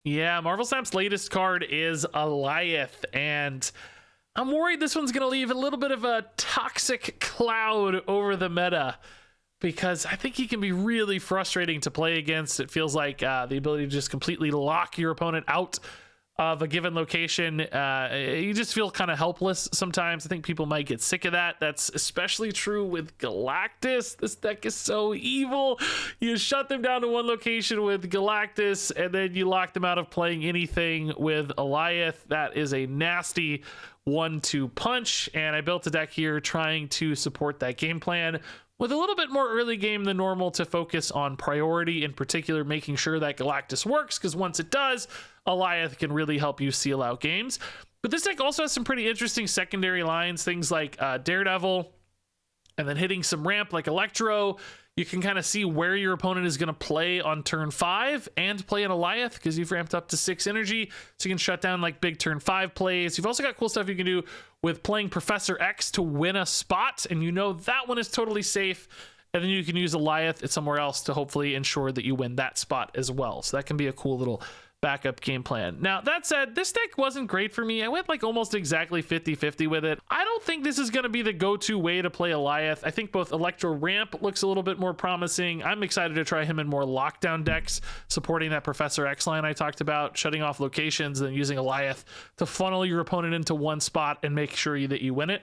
Yeah, Marvel Snap's latest card is Alioth, and I'm worried this one's going to leave a little bit of a toxic cloud over the meta, because I think he can be really frustrating to play against. It feels like the ability to just completely lock your opponent out of a given location. You just feel kind of helpless sometimes. I think people might get sick of that. That's especially true with Galactus. This deck is so evil. You shut them down to one location with Galactus, and then you lock them out of playing anything with Alioth. That is a nasty 1-2 punch, and I built a deck here trying to support that game plan with a little bit more early game than normal to focus on priority, in particular making sure that Galactus works, because once it does, Alioth can really help you seal out games. But this deck also has some pretty interesting secondary lines, things like Daredevil, and then hitting some ramp like Electro. You can kind of see where your opponent is going to play on turn 5 and play an Alioth because you've ramped up to 6 energy, so you can shut down like big turn 5 plays. You've also got cool stuff you can do with playing Professor X to win a spot, and you know that one is totally safe, and then you can use Alioth somewhere else to hopefully ensure that you win that spot as well. So that can be a cool little backup game plan. Now, that said, this deck wasn't great for me. I went like almost exactly 50-50 with it. I don't think this is going to be the go-to way to play Alioth. I think both Electro Ramp looks a little bit more promising. I'm excited to try him in more lockdown decks, supporting that Professor X line I talked about, shutting off locations, and then using Alioth to funnel your opponent into one spot and make sure that you win it.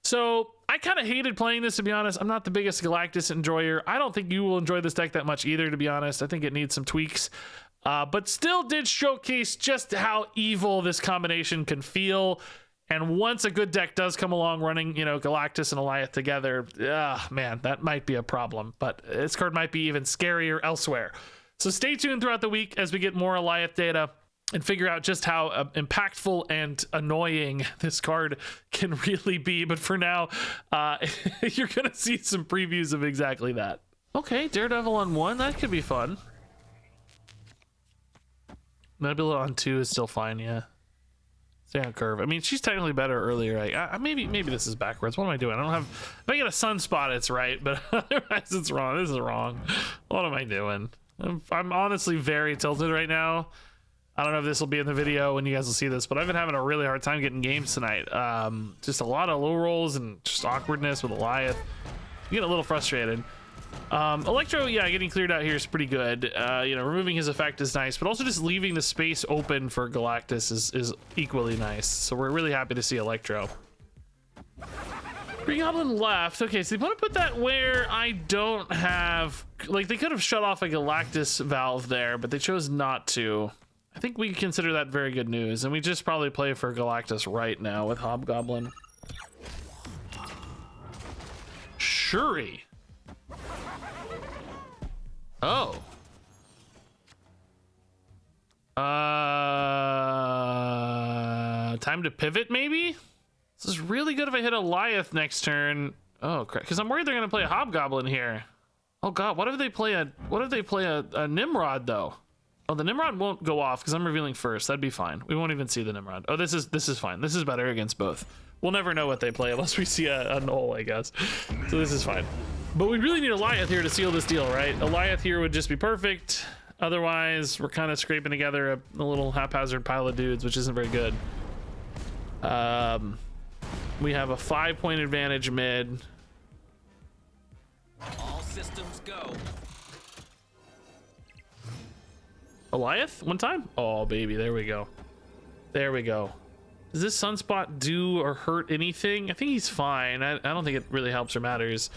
So I kind of hated playing this, to be honest. I'm not the biggest Galactus enjoyer. I don't think you will enjoy this deck that much either, to be honest. I think it needs some tweaks. But still did showcase just how evil this combination can feel. And once a good deck does come along running, you know, Galactus and Alioth together, man, that might be a problem. But this card might be even scarier elsewhere. So stay tuned throughout the week as we get more Alioth data and figure out just how impactful and annoying this card can really be. But for now, you're going to see some previews of exactly that. Okay, Daredevil on 1, that could be fun. Nebula on 2 is still fine, yeah. Stay on curve. I mean, she's technically better earlier. Maybe this is backwards. What am I doing? I don't have... If I get a sunspot, it's right, but otherwise it's wrong. This is wrong. What am I doing? I'm honestly very tilted right now. I don't know if this will be in the video when you guys will see this, but I've been having a really hard time getting games tonight. Just a lot of low rolls and just awkwardness with Alioth. You get a little frustrated. Electro, yeah, getting cleared out here is pretty good. You know, removing his effect is nice, but also just leaving the space open for Galactus is equally nice. So we're really happy to see Electro. Green Goblin left. Okay, so they want to put that where I don't have... Like, they could have shut off a Galactus valve there, but they chose not to. I think we consider that very good news, and we just probably play for Galactus right now with Hobgoblin. Shuri. Oh. Time to pivot, maybe? This is really good if I hit a Alioth next turn. Oh, crap. Because I'm worried they're going to play a Hobgoblin here. Oh, God. What if they play a Nimrod, though? Oh, the Nimrod won't go off because I'm revealing first. That'd be fine. We won't even see the Nimrod. Oh, this is fine. This is better against both. We'll never know what they play unless we see a null, I guess. So this is fine. But we really need Alioth here to seal this deal, right? Alioth here would just be perfect. Otherwise, we're kind of scraping together a little haphazard pile of dudes, which isn't very good. We have a 5-point advantage mid. All systems go. Alioth, one time? Oh, baby, there we go. There we go. Does this Sunspot do or hurt anything? I think he's fine. I don't think it really helps or matters.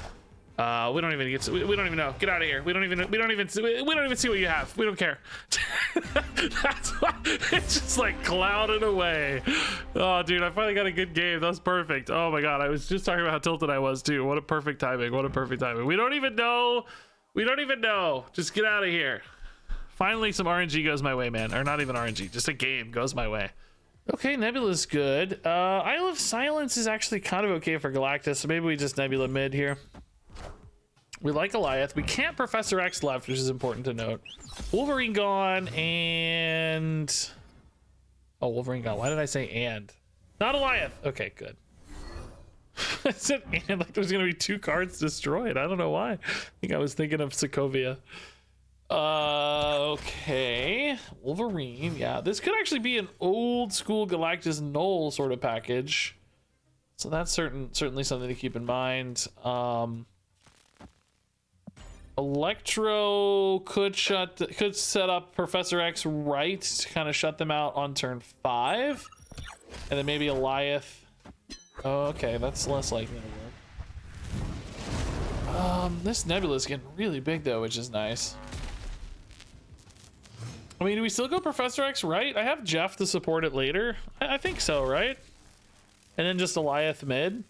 We don't even get to, we don't even know. Get out of here. We don't even see what you have. We don't care. That's why it's just like clouded away. Oh, dude, I finally got a good game. That was perfect. Oh my God, I was just talking about how tilted I was too. What a perfect timing. What a perfect timing. We don't even know. We don't even know. Just get out of here. Finally, some RNG goes my way, man. Or not even RNG, just a game goes my way. Okay, Nebula's good. Isle of Silence is actually kind of okay for Galactus, so maybe we just Nebula mid here. We like Alioth. We can't Professor X left, which is important to note. Wolverine gone, and... Oh, Wolverine gone. Why did I say and? Not Alioth. Okay, good. I said and like there's going to be 2 cards destroyed. I don't know why. I think I was thinking of Sokovia. Okay. Wolverine. Yeah, this could actually be an old school Galactus Null sort of package. So that's certainly something to keep in mind. Electro could set up Professor X right to kind of shut them out on turn 5. And then maybe Alioth. Oh, okay, that's less likely to work. This nebula is getting really big though, which is nice. I mean, do we still go Professor X right? I have Jeff to support it later. I think so, right? And then just Alioth mid.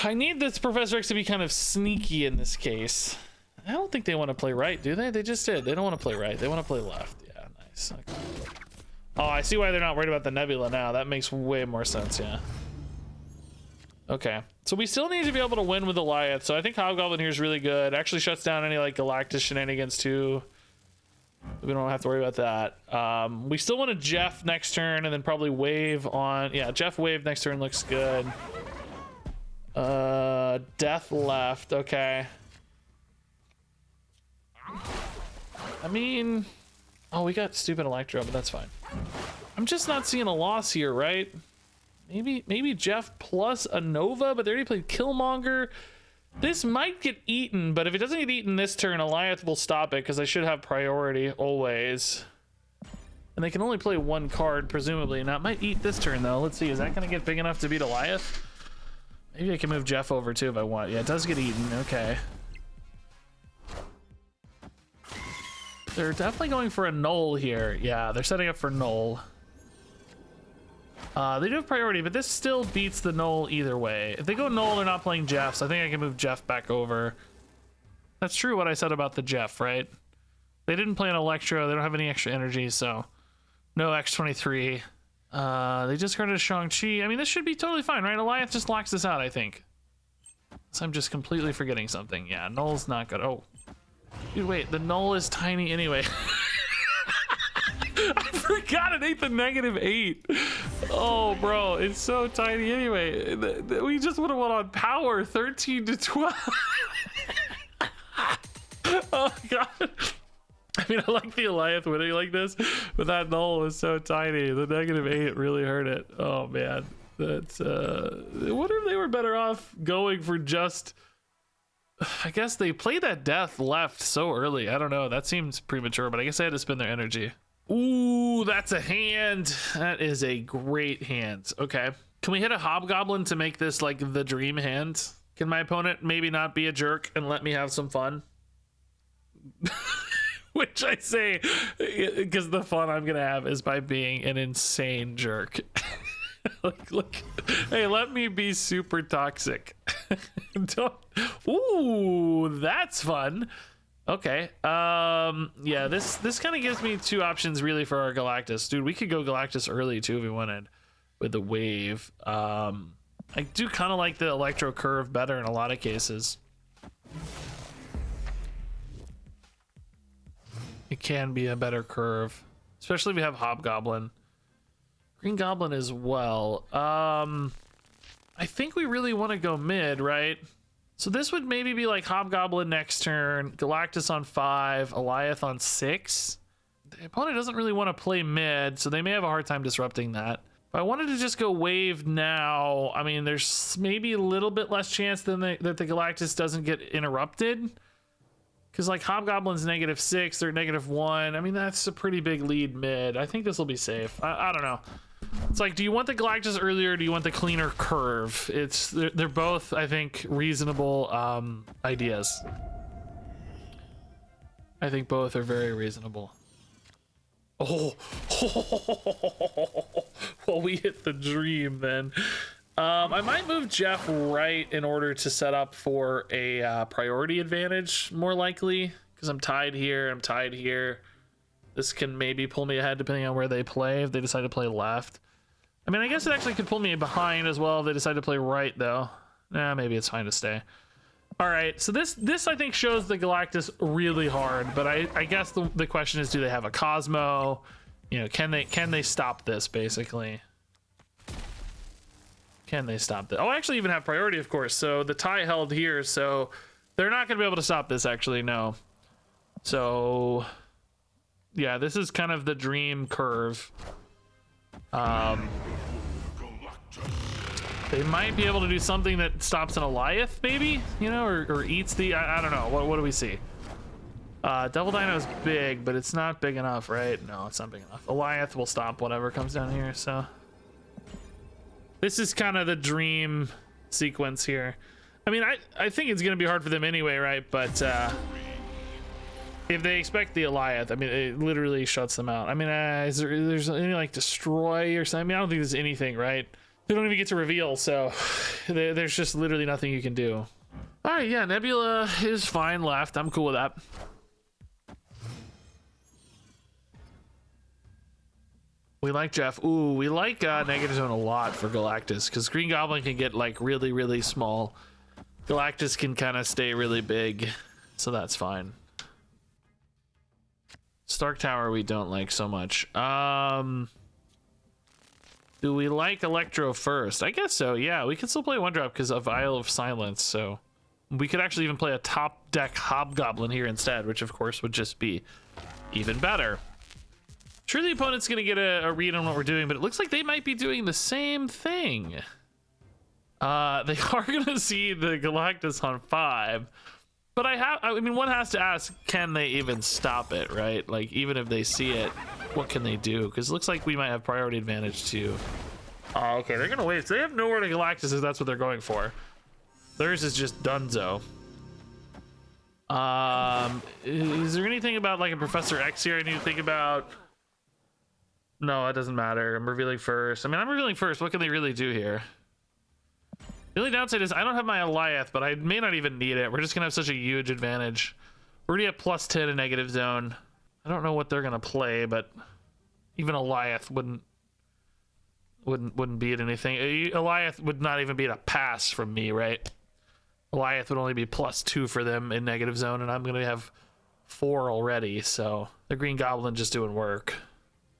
I need this Professor X to be kind of sneaky in this case. I don't think they want to play right, do they? They just did. They don't want to play right. They want to play left. Yeah, nice. Okay. Oh, I see why they're not worried about the nebula now. That makes way more sense, yeah. Okay. So we still need to be able to win with Alioth. So I think Hobgoblin here is really good. Actually shuts down any like Galactus shenanigans too. We don't have to worry about that. We still want a Jeff next turn and then probably wave on. Yeah, Jeff wave next turn looks good. Death left. Okay. I mean, oh, we got stupid Electro, but that's fine. I'm just not seeing a loss here, right? Maybe Jeff plus a Nova, but they already played Killmonger. This might get eaten, but if it doesn't get eaten this turn, Alioth will stop it because I should have priority always. And they can only play one card, presumably. Now, it might eat this turn, though. Let's see. Is that going to get big enough to beat Alioth? Maybe I can move Jeff over, too, if I want. Yeah, it does get eaten. Okay. They're definitely going for a null here. Yeah, they're setting up for null. They do have priority, but this still beats the null either way. If they go null, they're not playing Jeff, so I think I can move Jeff back over. That's true what I said about the Jeff, right? They didn't play an Electro. They don't have any extra energy, so no X-23. They discarded a Shang-Chi. I mean, this should be totally fine, right? Alioth just locks this out, I think. So I'm just completely forgetting something. Yeah, null's not good. Oh. Dude, wait, the null is tiny anyway. I forgot it ate the -8. Oh, bro, it's so tiny anyway. We just would have went on power 13 to 12. Oh, God. I mean, I like the Alioth winning like this, but that null was so tiny. The -8 really hurt it. Oh, man. That's, I wonder if they were better off going for just... I guess they played that death left so early. I don't know. That seems premature, but I guess I had to spend their energy. Ooh, that's a hand. That is a great hand. Okay. Can we hit a Hobgoblin to make this like the dream hand? Can my opponent maybe not be a jerk and let me have some fun? Which I say because the fun I'm going to have is by being an insane jerk. Look, hey, let me be super toxic. Don't. Ooh, that's fun. Okay. Yeah, this kind of gives me two options really for our Galactus. Dude, we could go Galactus early too if we wanted with the wave. I do kind of like the Electro curve better in a lot of cases. It can be a better curve, especially if we have Hobgoblin. Green Goblin as well. I think we really want to go mid, right? So this would maybe be like Hobgoblin next turn, Galactus on 5, Alioth on 6. The opponent doesn't really want to play mid, so they may have a hard time disrupting that. If I wanted to just go wave now, I mean, there's maybe a little bit less chance than that the Galactus doesn't get interrupted. Because like Hobgoblin's -6, they're -1. I mean, that's a pretty big lead mid. I think this will be safe. I don't know. It's like, do you want the Galactus earlier or do you want the cleaner curve? They're both, I think, reasonable ideas. I think both are very reasonable. Oh, well, we hit the dream then. I might move Jeff right in order to set up for a priority advantage, more likely, because I'm tied here, I'm tied here. This can maybe pull me ahead depending on where they play, if they decide to play left. I mean, I guess it actually could pull me behind as well if they decide to play right, though. Nah, maybe it's fine to stay. All right, so this I think shows the Galactus really hard, but I guess the question is, do they have a Cosmo? You know, can they stop this, basically? Can they stop this? Oh, I actually even have priority, of course, so the tie held here, so they're not going to be able to stop this, actually, no. So yeah, this is kind of the dream curve. They might be able to do something that stops an Alioth, maybe, you know, or eats the, I don't know. What do we see? Devil Dino is big, but it's not big enough, right? No, it's not big enough. Alioth will stop whatever comes down here, so. This is kind of the dream sequence here. I mean, I think it's going to be hard for them anyway, right? But if they expect the Alioth, I mean, it literally shuts them out. I mean, there's any like destroy or something? I mean, I don't think there's anything, right? They don't even get to reveal, so there's just literally nothing you can do. All right, yeah, Nebula is fine left. I'm cool with that. We like Jeff. Ooh, we like Negative Zone a lot for Galactus, because Green Goblin can get like really, really small. Galactus can kind of stay really big, so that's fine. Stark Tower we don't like so much. Do we like Electro first? I guess so, yeah. We can still play 1-drop because of Isle of Silence, so we could actually even play a top deck Hobgoblin here instead, which of course would just be even better. Sure, the opponent's gonna get a read on what we're doing, but it looks like they might be doing the same thing. They are gonna see the Galactus on 5, but I mean, one has to ask, can they even stop it, right? Like, even if they see it, what can they do? Because it looks like we might have priority advantage too. Oh, okay, they're gonna wait. So they have nowhere to Galactus if that's what they're going for. Theirs is just Dunzo. Is there anything about like a Professor X here I need to think about? No, it doesn't matter. I'm revealing first. I mean, I'm revealing first. What can they really do here? The only downside is I don't have my Alioth, but I may not even need it. We're just gonna have such a huge advantage. We're already at +10 in Negative Zone. I don't know what they're gonna play, but even Alioth wouldn't beat anything. Alioth would not even beat a pass from me, right? Alioth would only be +2 for them in Negative Zone, and I'm gonna have 4 already. So the Green Goblin just doing work.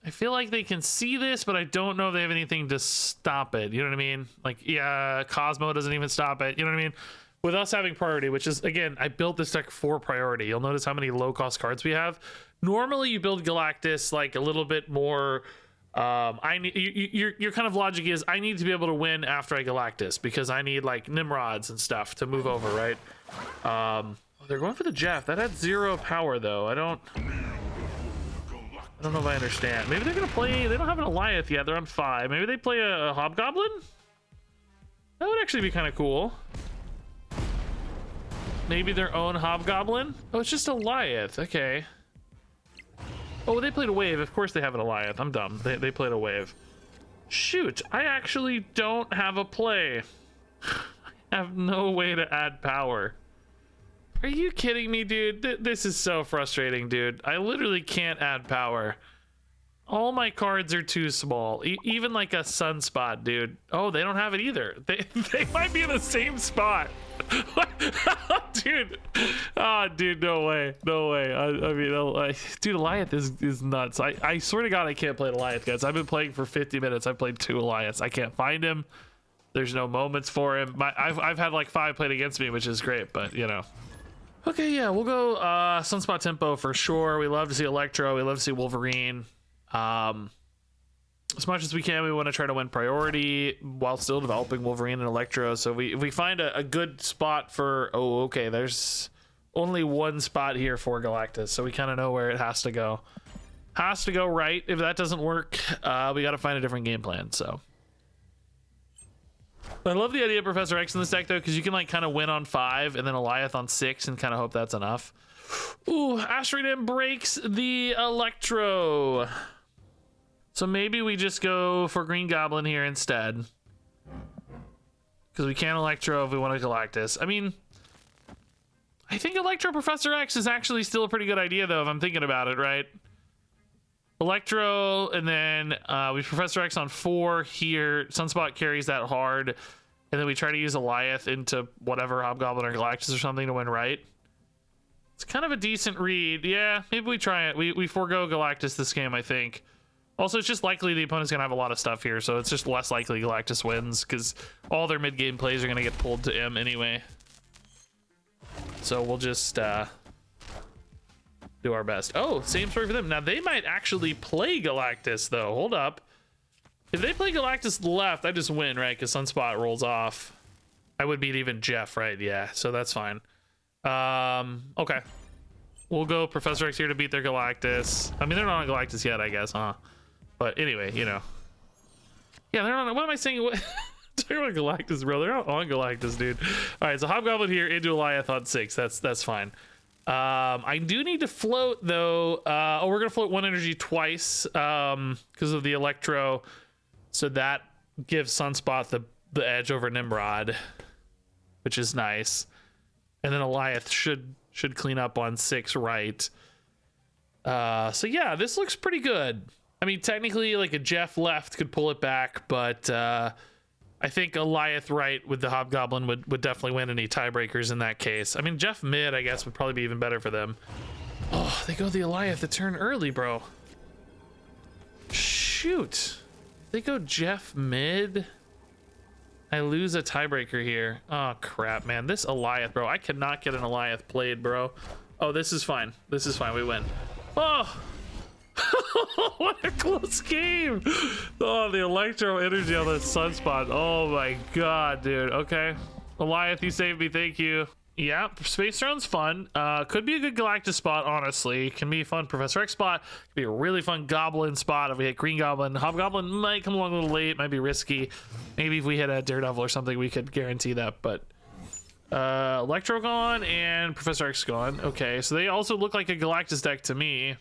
I feel like they can see this, but I don't know if they have anything to stop it. You know what I mean? Like, yeah, Cosmo doesn't even stop it. You know what I mean? With us having priority, which is, again, I built this deck for priority. You'll notice how many low-cost cards we have. Normally, you build Galactus like a little bit more. Your kind of logic is I need to be able to win after I Galactus because I need like Nimrods and stuff to move over, right? They're going for the Jeff. That had 0 power though. I don't know if I understand. Maybe they're gonna play. They don't have an Alioth yet. They're on 5. Maybe they play a Hobgoblin. That would actually be kind of cool. Maybe their own Hobgoblin. Oh, it's just Alioth. Okay. Oh, they played a wave. Of course they have an Alioth. I'm dumb. They played a wave. Shoot, I actually don't have a play. I have no way to add power. Are you kidding me, dude? This is so frustrating, dude. I literally can't add power. All my cards are too small. Even like a Sunspot, dude. Oh, they don't have it either. They might be in the same spot. Dude. Oh, dude, no way. No way. I mean, dude, Alioth is nuts. I swear to God, I can't play Alioth, guys. I've been playing for 50 minutes. I've played 2 Alioths. I can't find him. There's no moments for him. I've had like 5 played against me, which is great, but you know. Okay, yeah, we'll go Sunspot Tempo for sure. We love to see Electro. We love to see Wolverine. As much as we can, we want to try to win priority while still developing Wolverine and Electro. So if we find a good spot for... Oh, okay, there's only one spot here for Galactus, so we kind of know where it has to go. Has to go right. If that doesn't work, we got to find a different game plan, so... I love the idea of Professor X in this deck, though, because you can like kind of win on 5 and then Alioth on 6 and kind of hope that's enough. Ooh, Asteroid M breaks the Electro. So maybe we just go for Green Goblin here instead. Because we can't Electro if we want to Galactus. I mean, I think Electro Professor X is actually still a pretty good idea, though, if I'm thinking about it, right? Electro, and then we Professor X on 4 here. Sunspot carries that hard. And then we try to use Alioth into whatever Hobgoblin or Galactus or something to win right. It's kind of a decent read. Yeah, maybe we try it. We forego Galactus this game, I think. Also, it's just likely the opponent's going to have a lot of stuff here, so it's just less likely Galactus wins, because all their mid-game plays are going to get pulled to M anyway. So we'll just do our best. Oh, same story for them. Now they might actually play Galactus though. Hold up. If they play Galactus left, I just win, right? Because Sunspot rolls off. I would beat even Jeff, right? Yeah, so that's fine. Okay. We'll go Professor X here to beat their Galactus. I mean, they're not on Galactus yet, I guess, huh? But anyway, you know. Yeah, they're not. What am I saying? What? Talking about Galactus, bro. They're not on Galactus, dude. All right, so Hobgoblin here into Alioth on 6. That's fine. I do need to float though. Oh, we're gonna float 1 energy twice because of the Electro, so that gives Sunspot the edge over Nimrod, which is nice. And then Alioth should clean up on 6 right. So yeah, this looks pretty good. I mean, technically, like a Jeff left could pull it back, but I think Alioth right with the Hobgoblin would definitely win any tiebreakers in that case. I mean, Jeff mid, I guess, would probably be even better for them. Oh, they go the Alioth the turn early, bro. Shoot. They go Jeff mid. I lose a tiebreaker here. Oh, crap, man. This Alioth, bro. I cannot get an Alioth played, bro. Oh, this is fine. This is fine. We win. Oh! What a close game. Oh, the electro energy on the Sunspot. Oh my god, dude. Okay, Alioth, you saved me. Thank you. Yeah, Space Drone's fun. Could be a good Galactus spot, honestly. Can be a fun Professor X spot. Could be a really fun Goblin spot if we hit Green Goblin. Hobgoblin might come along a little late. Might be risky. Maybe if we hit a Daredevil or something, we could guarantee that. But Electro gone and Professor X gone. Okay, so they also look like a Galactus deck to me.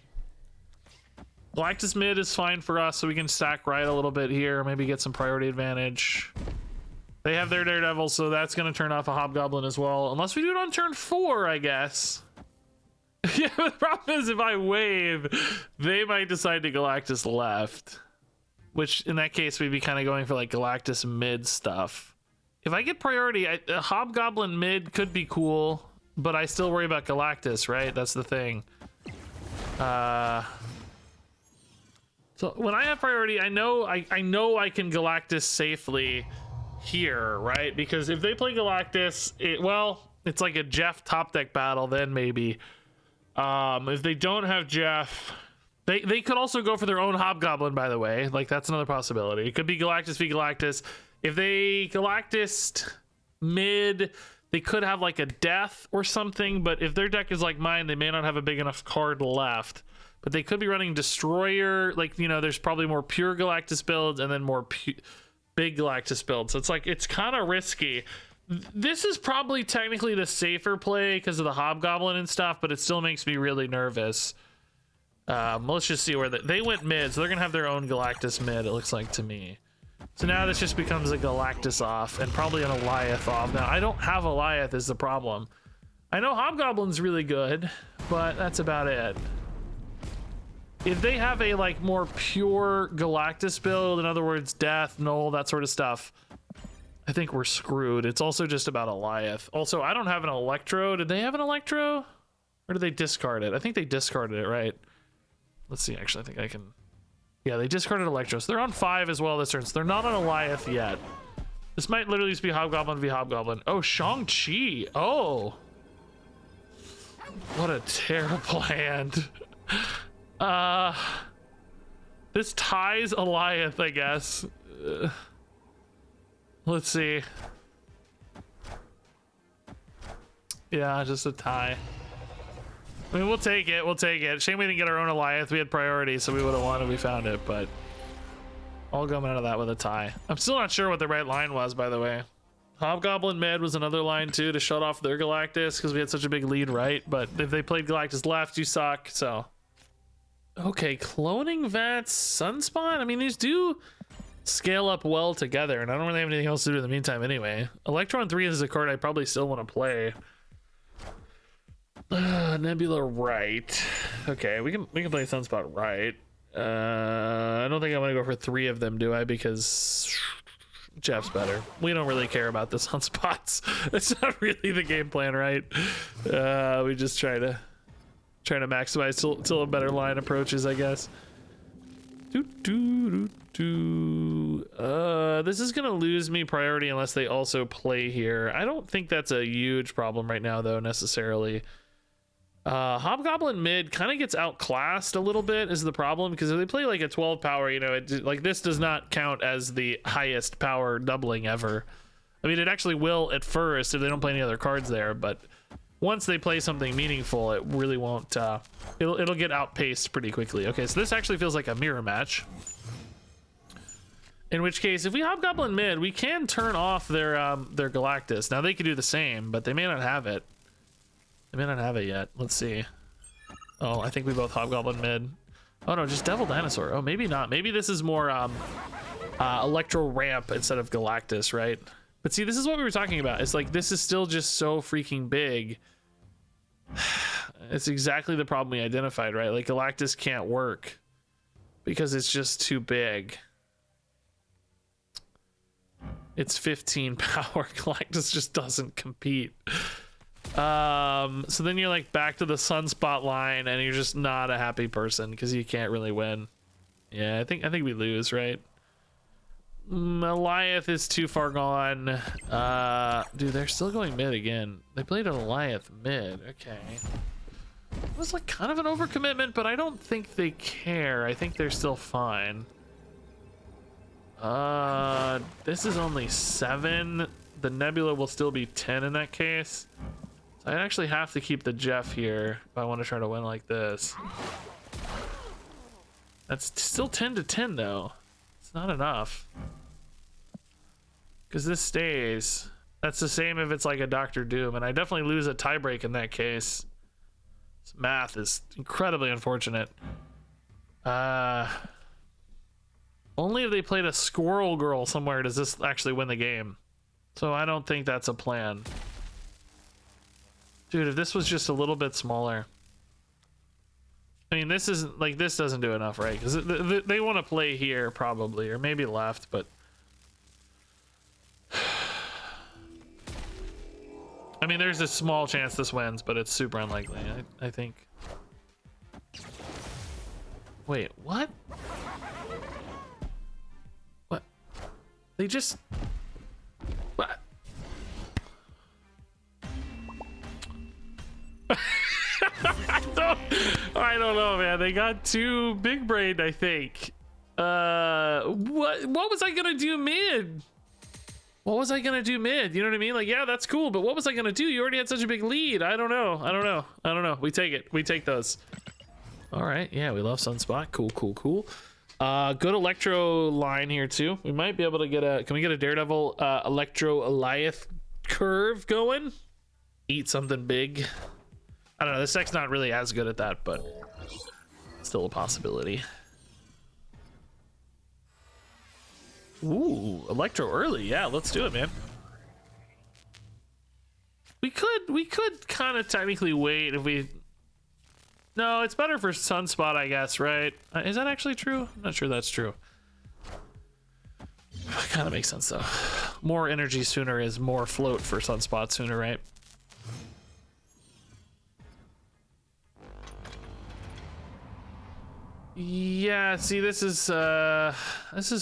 Galactus mid is fine for us, so we can stack right a little bit here, maybe get some priority advantage. They have their Daredevil, so that's going to turn off a Hobgoblin as well, unless we do it on turn 4, I guess. Yeah, the problem is if I wave, they might decide to Galactus left, which in that case we'd be kind of going for like Galactus mid stuff. If I get priority, a Hobgoblin mid could be cool, but I still worry about Galactus, right? That's the thing. So when I have priority, I know I can Galactus safely here, right? Because if they play Galactus, it's like a Jeff top deck battle, then maybe. If they don't have Jeff, they could also go for their own Hobgoblin, by the way. Like, that's another possibility. It could be Galactus v Galactus. If they Galactus mid, they could have like a Death or something, but if their deck is like mine, they may not have a big enough card left. But they could be running Destroyer, like, you know, there's probably more pure Galactus builds and then more big Galactus builds. So it's like, it's kind of risky. This is probably technically the safer play because of the Hobgoblin and stuff, but it still makes me really nervous. Let's just see where they went mid, so they're going to have their own Galactus mid, it looks like to me. So now this just becomes a Galactus off and probably an Alioth off. Now, I don't have Alioth is the problem. I know Hobgoblin's really good, but that's about it. If they have a like more pure Galactus build, in other words, Death, Null, that sort of stuff, I think we're screwed. It's also just about Alioth. Also, I don't have an Electro. Did they have an Electro? Or did they discard it? I think they discarded it, right? Let's see, actually, I think I can... Yeah, they discarded Electro. So they're on 5 as well this turn. So they're not on Alioth yet. This might literally just be Hobgoblin v Hobgoblin. Oh, Shang-Chi. Oh. What a terrible hand. This ties Alioth, I guess. Let's see. Yeah, just a tie. I mean, we'll take it. We'll take it. Shame we didn't get our own Alioth. We had priority, so we would have won if we found it, but I'll come out of that with a tie. I'm still not sure what the right line was, by the way. Hobgoblin mid was another line, too, to shut off their Galactus because we had such a big lead, right? But if they played Galactus left, you suck, so... Okay, cloning Vats, Sunspot. I mean, these do scale up well together, and I don't really have anything else to do in the meantime anyway. Electron 3 is a card I probably still want to play. Nebula right. Okay, we can play Sunspot right. I don't think I'm gonna go for 3 of them, do I? Because Jeff's better. We don't really care about the Sunspots. It's not really the game plan, right? We just trying to maximize till a better line approaches, I guess. This is gonna lose me priority unless they also play here. I don't think that's a huge problem right now, though, necessarily. Hobgoblin mid kind of gets outclassed a little bit is the problem, because if they play like a 12 power, you know, like this does not count as the highest power doubling ever. I mean, it actually will at first if they don't play any other cards there, but once they play something meaningful, it really won't, it'll get outpaced pretty quickly. Okay, so this actually feels like a mirror match. In which case, if we Hobgoblin mid, we can turn off their Galactus. Now they could do the same, but they may not have it. They may not have it yet. Let's see. Oh, I think we both Hobgoblin mid. Oh no, just Devil Dinosaur. Oh, maybe not. Maybe this is more Electro Ramp instead of Galactus, right? But see, this is what we were talking about. It's like, this is still just so freaking big. It's exactly the problem we identified, right? Like, Galactus can't work because it's just too big. It's 15 power. Galactus just doesn't compete. So then you're like back to the Sunspot line, and you're just not a happy person because you can't really win. Yeah, I think we lose, right? Alioth is too far gone. Dude, they're still going mid again. They played an Alioth mid. Okay. It was like kind of an overcommitment, but I don't think they care. I think they're still fine. This is only 7. The Nebula will still be 10 in that case. So I actually have to keep the Jeff here if I want to try to win like this. That's still 10 to 10 though. It's not enough. Because this stays. That's the same if it's like a Doctor Doom, and I definitely lose a tiebreak in that case. This math is incredibly unfortunate. Only if they played a Squirrel Girl somewhere does this actually win the game. So I don't think that's a plan. Dude, if this was just a little bit smaller. I mean, this isn't like, this doesn't do enough, right? Because they want to play here probably, or maybe left, but I mean, there's a small chance this wins, but it's super unlikely, I think. Wait, what? What? They just... What? I don't know, man. They got too big brained, I think. What was I gonna do mid? What was I gonna do mid? You know what I mean? Like, yeah, that's cool, but what was I gonna do? You already had such a big lead. I don't know. We take it. We take those. All right. Yeah, we love Sunspot. Cool. Good Electro line here too. We might be able to get a. Can we get a Daredevil Electro Alioth curve going? Eat something big. I don't know. This deck's not really as good at that, but still a possibility. Ooh, Electro early. Yeah, let's do it, man. We could kind of technically wait if we... No, it's better for Sunspot, I guess, right? Is that actually true? I'm not sure that's true. Kind of makes sense, though. More energy sooner is more float for Sunspot sooner, right? Yeah, see, this is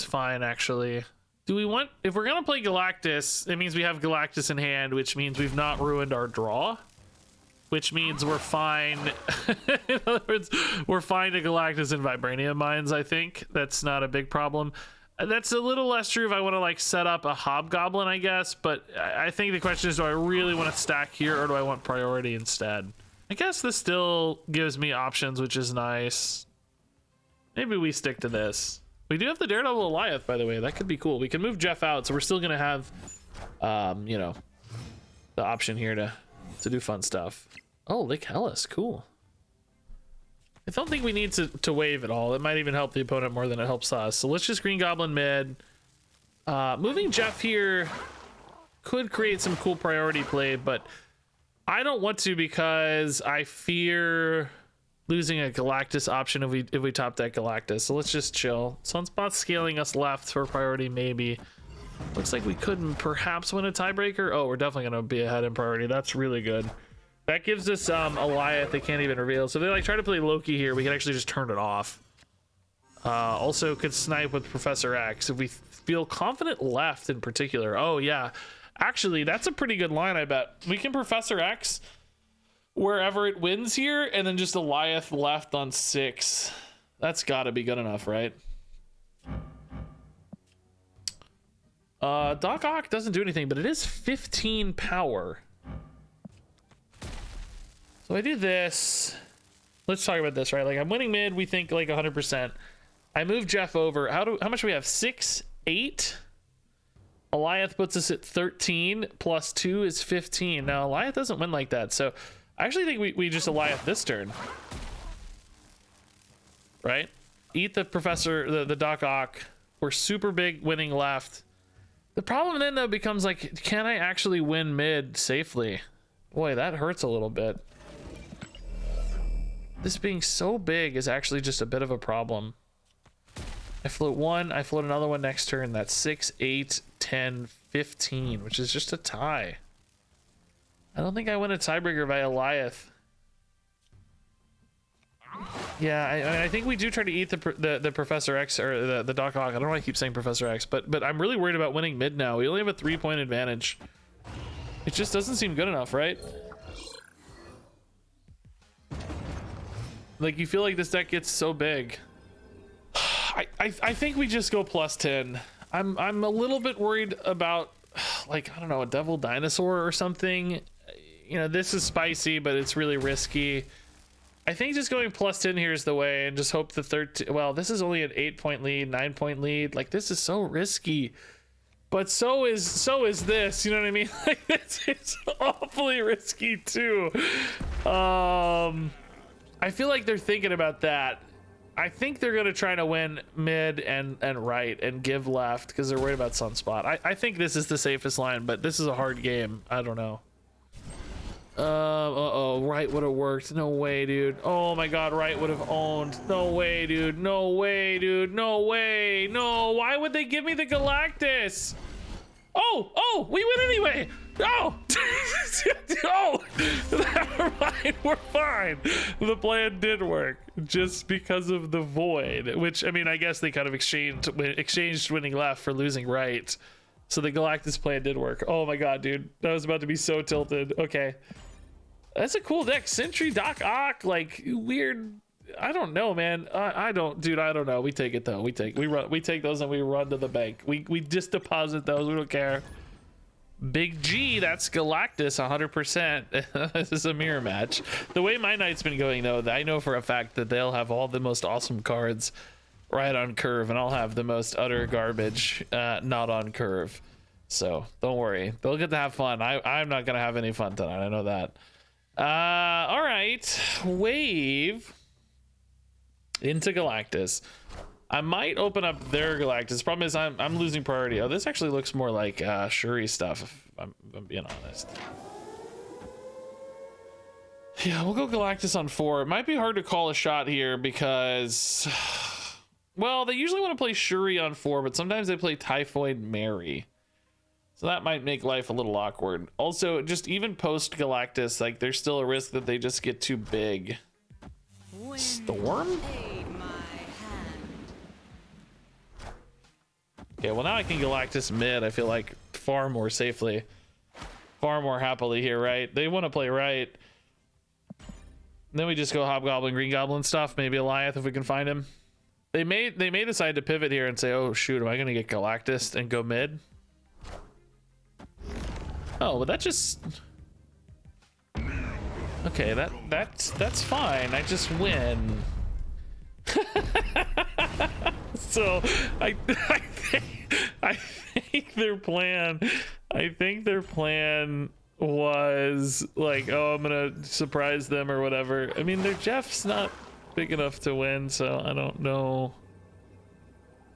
fine, actually. Do we want... If we're gonna play Galactus, it means we have Galactus in hand, which means we've not ruined our draw. Which means we're fine. In other words, we're fine to Galactus and Vibranium Mines, I think. That's not a big problem. That's a little less true if I want to, like, set up a Hobgoblin, I guess. But I think the question is, do I really want to stack here, or do I want priority instead? I guess this still gives me options, which is nice. Maybe we stick to this. We do have the Daredevil Alioth, by the way. That could be cool. We can move Jeff out, so we're still gonna have, you know, the option here to do fun stuff. Oh, Lake Hellas, cool. I don't think we need to wave at all. It might even help the opponent more than it helps us. So let's just Green Goblin mid. Moving Jeff here could create some cool priority play, but I don't want to because I fear losing a Galactus option if we top deck Galactus. So let's just chill. Sunspot's scaling us left for priority, maybe. Looks like we could perhaps win a tiebreaker. Oh, we're definitely gonna be ahead in priority. That's really good. That gives us Alioth they can't even reveal. So if they like try to play Loki here, we can actually just turn it off. Also could snipe with Professor X if we feel confident left in particular. Oh yeah, actually that's a pretty good line. I bet we can Professor X wherever it wins here, and then just Alioth left on 6. That's gotta be good enough, right? Doc Ock doesn't do anything, but it is 15 power. So I do this. Let's talk about this, right? Like, I'm winning mid, we think like 100%. I move Jeff over. How much do we have? 6, 8. Alioth puts us at 13, plus 2 is 15. Now, Alioth doesn't win like that, so I actually think we just Alioth this turn. Right? Eat the Professor, the Doc Ock. We're super big winning left. The problem then, though, becomes like, can I actually win mid safely? Boy, that hurts a little bit. This being so big is actually just a bit of a problem. I float 1, I float another one next turn. That's 6, 8, 10, 15, which is just a tie. I don't think I win a tiebreaker by Alioth. Yeah, I think we do try to eat the Professor X, or the Doc Ock. I don't know why I keep saying Professor X, but I'm really worried about winning mid now. We only have a 3-point advantage. It just doesn't seem good enough, right? Like, you feel like this deck gets so big. I think we just go plus 10. I'm a little bit worried about, like, I don't know, a Devil Dinosaur or something. You know, this is spicy, but it's really risky. I think just going plus 10 here is the way, and just hope the 13. Well, this is only an 8-point lead, 9-point lead. Like, this is so risky. But so is this. You know what I mean? Like, it's awfully risky too. I feel like they're thinking about that. I think they're gonna try to win mid and right and give left because they're worried about Sunspot. I think this is the safest line, but this is a hard game. I don't know. Uh-oh, right would have worked. No way, dude. Oh my god, right would have owned. No way, dude. No way, dude. No way. No, why would they give me the Galactus? Oh, we win anyway. Oh, oh, never mind. We're fine. The plan did work just because of the void, which, I mean, I guess they kind of exchanged winning left for losing right. So the Galactus plan did work. Oh my god, dude. That was about to be so tilted. Okay. That's a cool deck. Sentry, Doc Ock, like, weird. I don't know, man. I don't know. We take it though. We take those and we run to the bank. We just deposit those. We don't care. Big G, that's Galactus 100%. This is a mirror match. The way my night's been going though, I know for a fact that they'll have all the most awesome cards right on curve, and I'll have the most utter garbage not on curve. So don't worry, they'll get to have fun. I'm not gonna have any fun tonight, I know that. All right, wave into Galactus. I might open up their Galactus. Problem is I'm losing priority. Oh, this actually looks more like Shuri stuff, if I'm being honest. Yeah, we'll go Galactus on 4. It might be hard to call a shot here because, well, they usually want to play Shuri on 4, but sometimes they play Typhoid Mary. So that might make life a little awkward. Also, just even post Galactus, like, there's still a risk that they just get too big. Storm? Okay, well now I can Galactus mid, I feel like, far more safely. Far more happily here, right? They want to play right. Then we just go Hobgoblin, Green Goblin stuff. Maybe Alioth if we can find him. They may decide to pivot here and say, oh shoot, am I gonna get Galactus and go mid? Oh, well that just... Okay, that's fine. I just win. So I think their plan was like, oh, I'm gonna surprise them or whatever. I mean, their Jeff's not big enough to win, so I don't know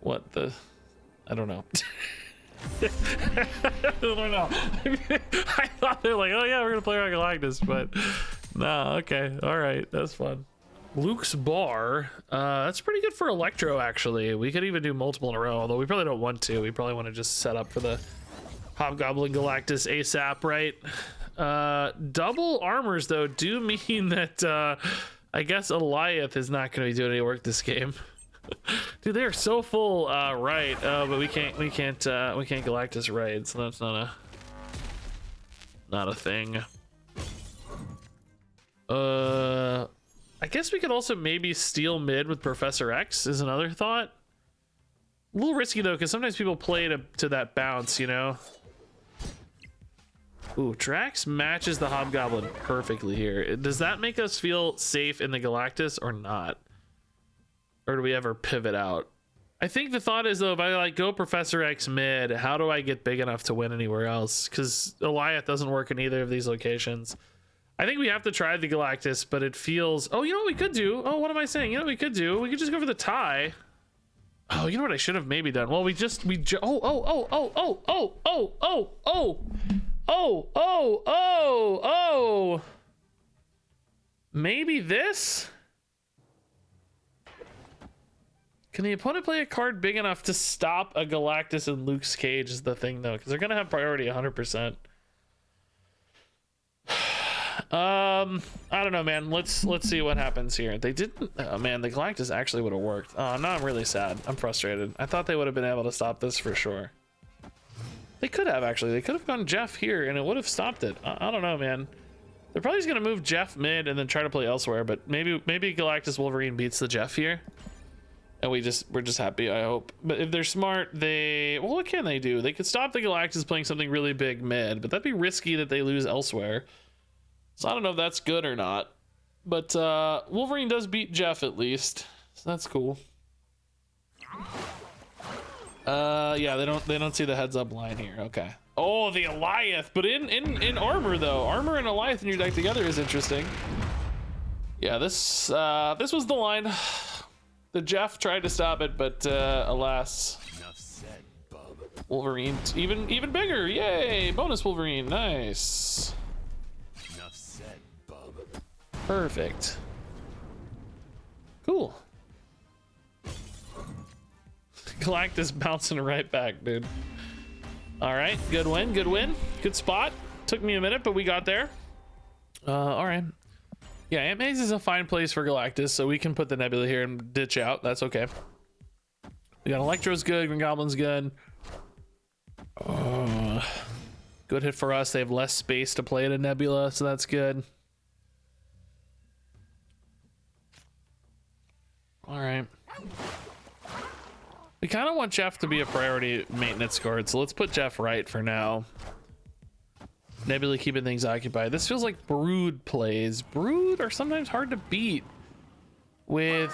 what the... I don't know. I don't know. I thought they're like, oh yeah, we're gonna play around Galactus, but no, okay, all right, that's fun. Luke's Bar, that's pretty good for Electro, actually. We could even do multiple in a row, although we probably don't want to. We probably want to just set up for the Hobgoblin Galactus ASAP, right? Double armors, though, do mean that I guess Alioth is not going to be doing any work this game. Dude, they are so full, right? But we can't Galactus right, so that's not a thing. I guess we could also maybe steal mid with Professor X is another thought. A little risky though, because sometimes people play to that bounce, you know. Ooh, Drax matches the Hobgoblin perfectly here. Does that make us feel safe in the Galactus or not? Or do we ever pivot out? I think the thought is though, if I like go Professor X mid, how do I get big enough to win anywhere else? Because Alioth doesn't work in either of these locations. I think we have to try the Galactus, but it feels... Oh, you know what we could do? Oh, what am I saying? You know what we could do? We could just go for the tie. Oh, you know what I should have maybe done? Well, maybe this? Can the opponent play a card big enough to stop a Galactus and Luke's Cage is the thing though, because they're gonna have priority 100%. I don't know, man. Let's see what happens here. They didn't. Oh man, the Galactus actually would have worked. Oh, now I'm really sad. I'm frustrated. I thought they would have been able to stop this for sure. They could have actually. They could have gone Jeff here and it would have stopped it. I don't know, man. They're probably just gonna move Jeff mid and then try to play elsewhere. But maybe Galactus Wolverine beats the Jeff here, and we're just happy. I hope. But if they're smart, well, what can they do? They could stop the Galactus playing something really big mid, but that'd be risky that they lose elsewhere. So I don't know if that's good or not, but Wolverine does beat Jeff at least, so that's cool. Yeah, they don't see the heads up line here. Okay. Oh, the Alioth, but in armor though. Armor and Alioth in your deck together is interesting. Yeah, this was the line. The Jeff tried to stop it, but alas. Enough said, bub. Wolverine even bigger. Yay! Bonus Wolverine. Nice. Perfect. Cool. Galactus bouncing right back, dude. All right, good win, good spot. Took me a minute, but we got there. All right. Yeah, Aunt May's is a fine place for Galactus, so we can put the Nebula here and ditch out. That's okay. We got Electro's good, Green Goblin's good. Good hit for us. They have less space to play at a Nebula, so that's good. All right. We kind of want Jeff to be a priority maintenance card, so let's put Jeff right for now. Nebula keeping things occupied. This feels like Brood plays. Brood are sometimes hard to beat with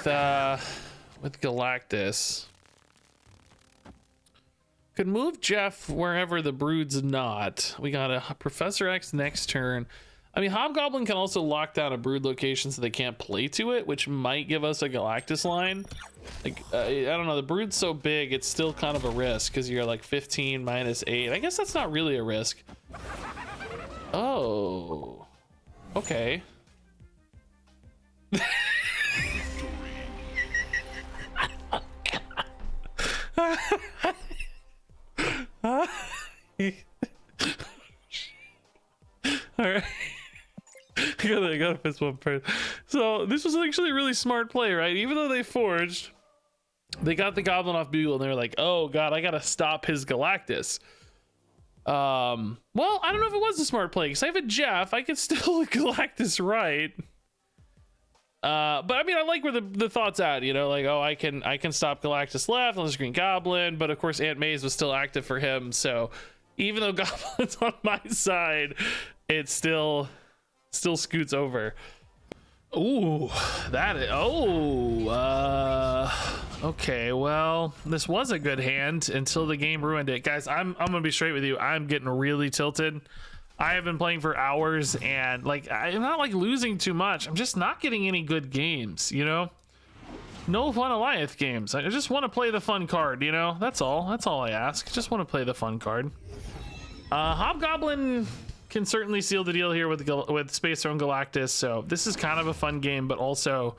Galactus. Could move Jeff wherever the Brood's not. We got a Professor X next turn. I mean, Hobgoblin can also lock down a Brood location so they can't play to it, which might give us a Galactus line. Like, I don't know, the Brood's so big, it's still kind of a risk because you're like 15 minus 8. I guess that's not really a risk. Oh, okay. All right. I gotta miss one first. So this was actually a really smart play, right? Even though they forged, they got the Goblin off Bugle and they were like, oh god, I gotta stop his Galactus. Well, I don't know if it was a smart play because I have a Jeff. I could still Galactus right. But I mean, I like where the thought's at, you know, like, oh, I can stop Galactus left on this Green Goblin, but of course Aunt May's was still active for him, so even though Goblin's on my side, it still scoots over. Ooh, okay, well, this was a good hand until the game ruined it. Guys, I'm gonna be straight with you. I'm getting really tilted. I have been playing for hours and like I'm not like losing too much. I'm just not getting any good games, you know? No fun Alioth games. I just want to play the fun card, you know? That's all I ask. Just want to play the fun card. Hobgoblin can certainly seal the deal here with Space Throne Galactus, so this is kind of a fun game, but also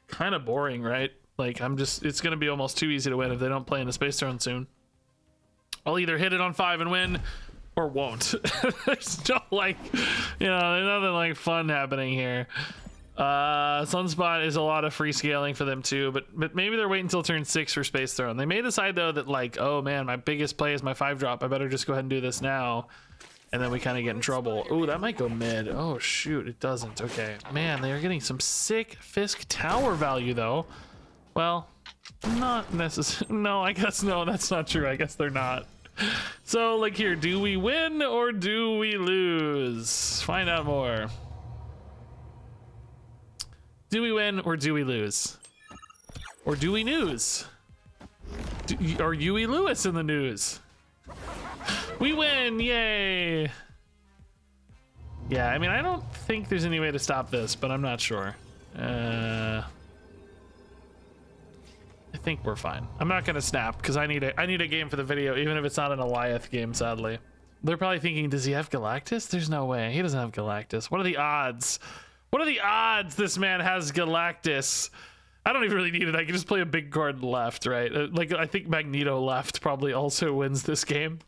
kind of boring, right? Like, it's gonna be almost too easy to win if they don't play in the Space Throne soon. I'll either hit it on 5 and win, or won't. There's no, like, you know, there's nothing like fun happening here. Sunspot is a lot of free scaling for them too, but maybe they're waiting until turn 6 for Space Throne. They may decide though that like, oh man, my biggest play is my 5-drop. I better just go ahead and do this now. and then we kind of get in trouble. Oh, that might go mid. Oh shoot, it doesn't. Okay, man, they are getting some sick Fisk tower value though. Well, not necessarily. No, I guess no, that's not true. I guess they're not. So like here, do we win or do we lose? Find out more. Do we win or do we lose? Or do we news? Are Huey Lewis in the news? We win, yay! Yeah, I mean, I don't think there's any way to stop this, but I'm not sure. I think we're fine. I'm not gonna snap because I need a game for the video, even if it's not an Alioth game, sadly. They're probably thinking, does he have Galactus? There's no way. He doesn't have Galactus. What are the odds? What are the odds this man has Galactus? I don't even really need it. I can just play a big card left, right? Like, I think Magneto left probably also wins this game.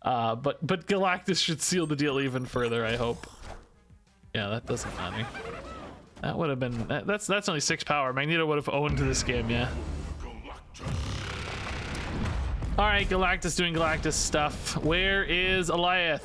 But Galactus should seal the deal even further, I hope. Yeah, that doesn't matter. That would have been... That's only 6 power. Magneto would have owned this game, yeah. Alright, Galactus doing Galactus stuff. Where is Alioth?